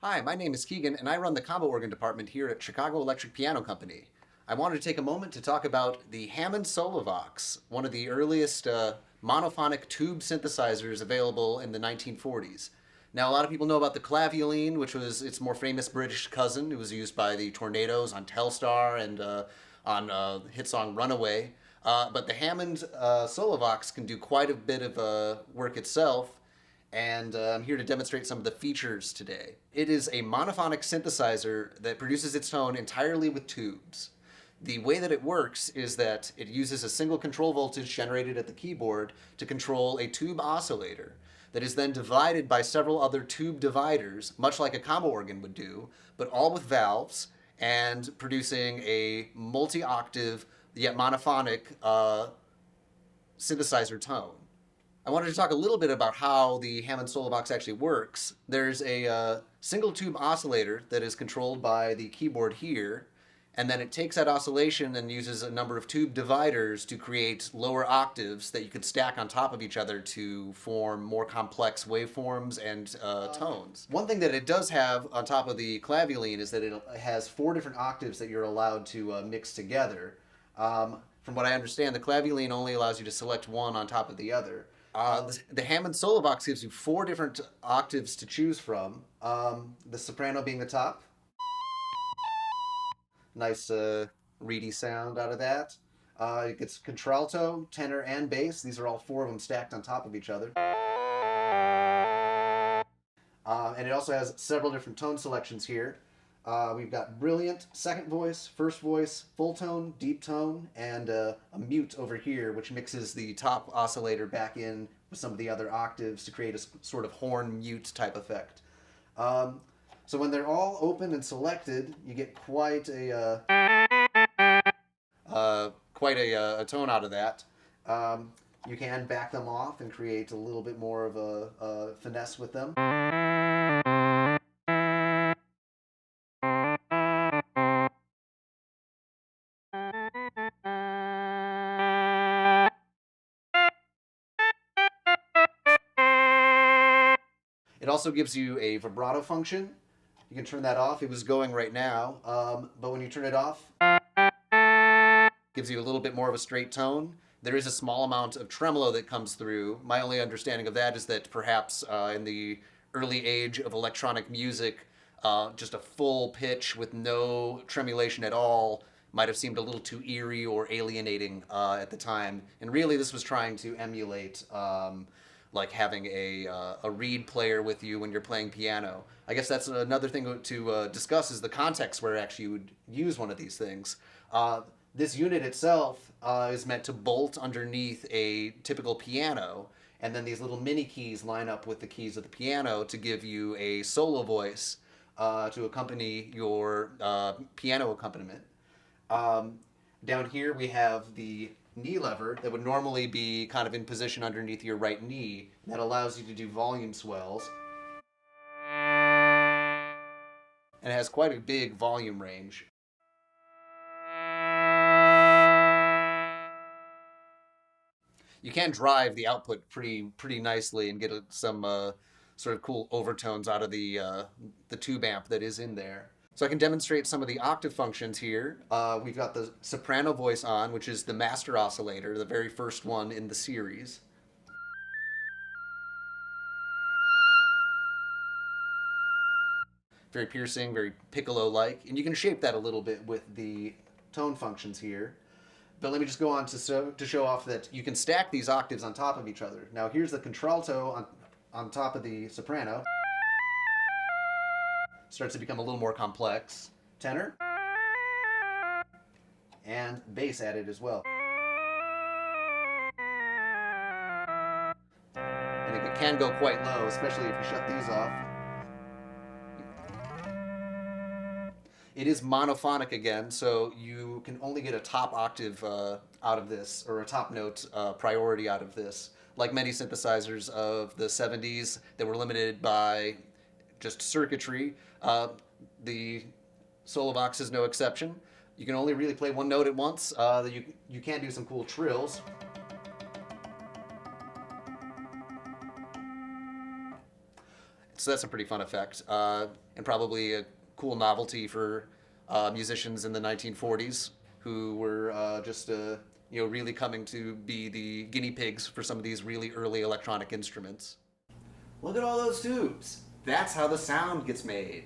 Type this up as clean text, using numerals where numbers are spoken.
Hi, my name is Keegan, and I run the combo organ department here at Chicago Electric Piano Company. I wanted to take a moment to talk about the Hammond Solovox, one of the earliest monophonic tube synthesizers available in the 1940s. Now, a lot of people know about the clavioline, which was its more famous British cousin. It was used by the Tornadoes on Telstar and on hit song Runaway. But the Hammond Solovox can do quite a bit of work itself, and I'm here to demonstrate some of the features today. It is a monophonic synthesizer that produces its tone entirely with tubes. The way that it works is that it uses a single control voltage generated at the keyboard to control a tube oscillator that is then divided by several other tube dividers, much like a combo organ would do, but all with valves and producing a multi-octave yet monophonic synthesizer tone. I wanted to talk a little bit about how the Hammond Solovox actually works. There's a single tube oscillator that is controlled by the keyboard here, and then it takes that oscillation and uses a number of tube dividers to create lower octaves that you could stack on top of each other to form more complex waveforms and tones. One thing that it does have on top of the clavioline is that it has 4 different octaves that you're allowed to mix together. From what I understand, the clavioline only allows you to select one on top of the other. The Hammond Solovox gives you 4 different octaves to choose from. The soprano being the top. Nice reedy sound out of that. It gets contralto, tenor, and bass. These are all 4 of them stacked on top of each other. And it also has several different tone selections here. We've got brilliant, second voice, first voice, full tone, deep tone, and a mute over here, which mixes the top oscillator back in with some of the other octaves to create a sort of horn mute type effect. So when they're all open and selected, you get quite a tone out of that. You can back them off and create a little bit more of a finesse with them. It also gives you a vibrato function. You can turn that off. It was going right now, but when you turn it off, it gives you a little bit more of a straight tone. There is a small amount of tremolo that comes through. My only understanding of that is that perhaps in the early age of electronic music, just a full pitch with no tremulation at all might have seemed a little too eerie or alienating at the time. And really, this was trying to emulate like having a reed player with you when you're playing piano. I guess that's another thing to discuss is the context where actually you would use one of these things. This unit itself is meant to bolt underneath a typical piano, and then these little mini keys line up with the keys of the piano to give you a solo voice to accompany your piano accompaniment. Down here we have the knee lever that would normally be kind of in position underneath your right knee. That allows you to do volume swells. And it has quite a big volume range. You can drive the output pretty nicely and get some sort of cool overtones out of the tube amp that is in there. So I can demonstrate some of the octave functions here. We've got the soprano voice on, which is the master oscillator, the very first one in the series. Very piercing, very piccolo-like. And you can shape that a little bit with the tone functions here. But let me just go on to show off that you can stack these octaves on top of each other. Now here's the contralto on top of the soprano. Starts to become a little more complex. Tenor. And bass added as well. And it can go quite low, especially if you shut these off. It is monophonic again, so you can only get a top octave out of this, or a top note priority out of this. Like many synthesizers of the 70s that were limited by just circuitry, the Solovox is no exception. You can only really play one note at once. You can do some cool trills. that's a pretty fun effect, and probably a cool novelty for musicians in the 1940s who were just really coming to be the guinea pigs for some of these really early electronic instruments. Look at all those tubes. That's how the sound gets made.